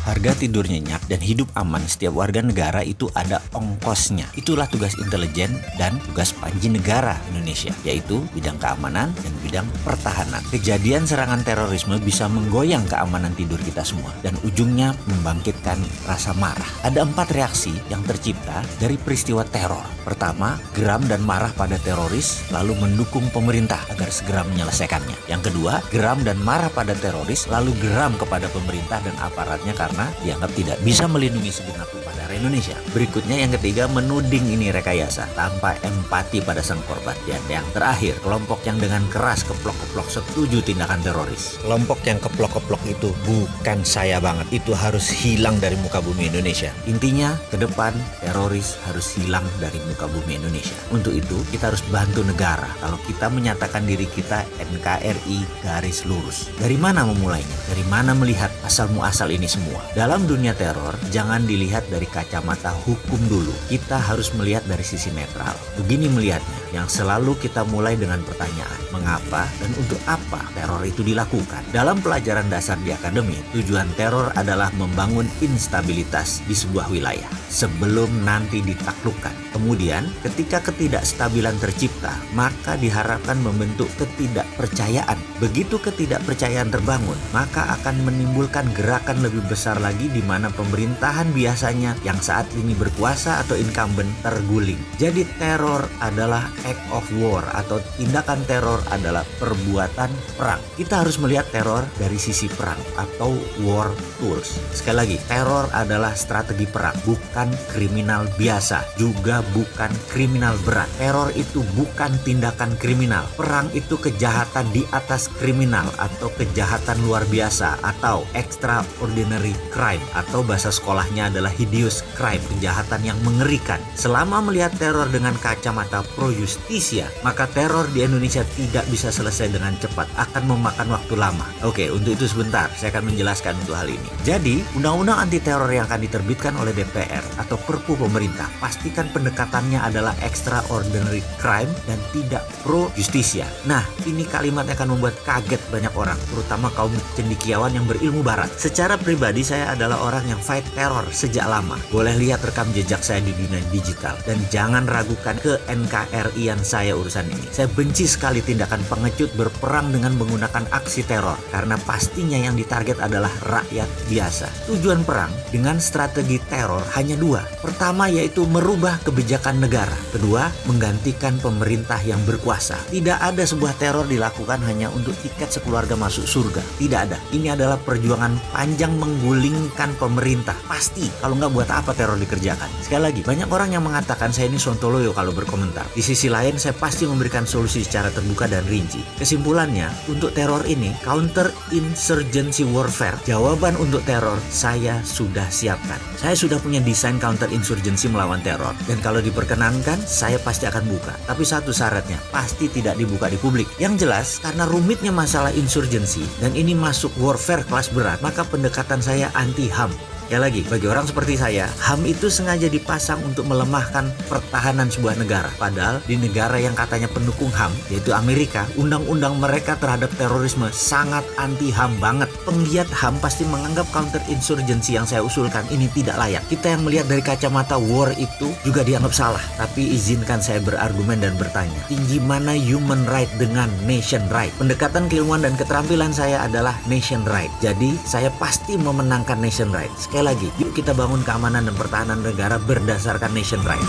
Harga tidur nyenyak dan hidup aman setiap warga negara itu ada ongkosnya. Itulah tugas intelijen dan tugas panji negara Indonesia, yaitu bidang keamanan dan bidang pertahanan. Kejadian serangan terorisme bisa menggoyang keamanan tidur kita semua dan ujungnya membangkitkan rasa marah. Ada 4 reaksi yang tercipta dari peristiwa teror. Pertama, geram dan marah pada teroris lalu mendukung pemerintah agar segera menyelesaikannya. Yang kedua, geram dan marah pada teroris lalu geram kepada pemerintah dan aparatnya karena dianggap tidak bisa melindungi segenap warga Indonesia. Berikutnya yang ketiga, menuding ini rekayasa tanpa empati pada sang korban. Dan yang terakhir, kelompok yang dengan keras keplok-keplok setuju tindakan teroris. Kelompok yang keplok-keplok itu bukan saya banget. Itu harus hilang dari muka bumi Indonesia. Intinya, ke depan teroris harus hilang dari muka bumi Indonesia. Untuk itu, kita harus bantu negara. Kalau kita menyatakan diri kita NKRI garis lurus. Dari mana memulainya? Dari mana melihat asal muasal ini semua? Dalam dunia teror, jangan dilihat dari kacamata hukum dulu. Kita harus melihat dari sisi netral. Begini melihatnya, yang selalu kita mulai dengan pertanyaan, mengapa dan untuk apa teror itu dilakukan? Dalam pelajaran dasar di akademi, tujuan teror adalah membangun instabilitas di sebuah wilayah sebelum nanti ditaklukkan. Kemudian, ketika ketidakstabilan tercipta, maka diharapkan membentuk ketidakpercayaan. Begitu ketidakpercayaan terbangun, maka akan menimbulkan gerakan lebih besar lagi di mana pemerintahan biasanya yang saat ini berkuasa atau incumbent terguling. Jadi teror adalah act of war atau tindakan teror adalah perbuatan perang. Kita harus melihat teror dari sisi perang atau war tools. Sekali lagi, teror adalah strategi perang, bukan kriminal biasa, juga bukan kriminal berat. Teror itu bukan tindakan kriminal. Perang itu kejahatan di atas kriminal atau kejahatan luar biasa atau extraordinary crime atau bahasa sekolahnya adalah hideous crime, kejahatan yang mengerikan. Selama melihat teror dengan kacamata pro justisia, maka teror di Indonesia tidak bisa selesai dengan cepat, akan memakan waktu lama. Oke, untuk itu sebentar saya akan menjelaskan untuk hal ini. Jadi, undang-undang anti teror yang akan diterbitkan oleh DPR atau Perpu pemerintah, pastikan pendekatannya adalah extraordinary crime dan tidak pro justisia. Nah, ini kalimat yang akan membuat kaget banyak orang, terutama kaum cendekiawan yang berilmu barat. Secara pribadi saya adalah orang yang fight teror sejak lama. Boleh lihat rekam jejak saya di dunia digital dan jangan ragukan ke NKRI-an saya urusan ini. Saya benci sekali tindakan pengecut berperang dengan menggunakan aksi teror karena pastinya yang ditarget adalah rakyat biasa. Tujuan perang dengan strategi teror hanya 2. Pertama yaitu merubah kebijakan negara. Kedua, menggantikan pemerintah yang berkuasa. Tidak ada sebuah teror dilakukan hanya untuk tiket sekeluarga masuk surga. Tidak ada. Ini adalah perjuangan panjang menggulingkan pemerintah. Pasti, kalau nggak buat apa teror dikerjakan. Sekali lagi, banyak orang yang mengatakan saya ini sontoloyo kalau berkomentar. Di sisi lain, saya pasti memberikan solusi secara terbuka dan rinci. Kesimpulannya, untuk teror ini, counter insurgency warfare, jawaban untuk teror saya sudah siapkan. Saya sudah punya desain counter insurgency melawan teror. Dan kalau diperkenankan, saya pasti akan buka. Tapi satu syaratnya, pasti tidak dibuka di publik. Yang jelas, karena rumitnya masalah insurgency dan ini masuk warfare kelas berat, maka pendekatan saya anti HAM. Ya lagi, bagi orang seperti saya, HAM itu sengaja dipasang untuk melemahkan pertahanan sebuah negara. Padahal di negara yang katanya pendukung HAM, yaitu Amerika, undang-undang mereka terhadap terorisme sangat anti HAM banget. Penggiat HAM pasti menganggap counter insurgency yang saya usulkan ini tidak layak. Kita yang melihat dari kacamata war itu juga dianggap salah. Tapi izinkan saya berargumen dan bertanya, tinggi mana human right dengan nation right? Pendekatan keilmuan dan keterampilan saya adalah nation right. Jadi saya pasti memenangkan nation right. Sekali lagi, yuk kita bangun keamanan dan pertahanan negara berdasarkan nation right.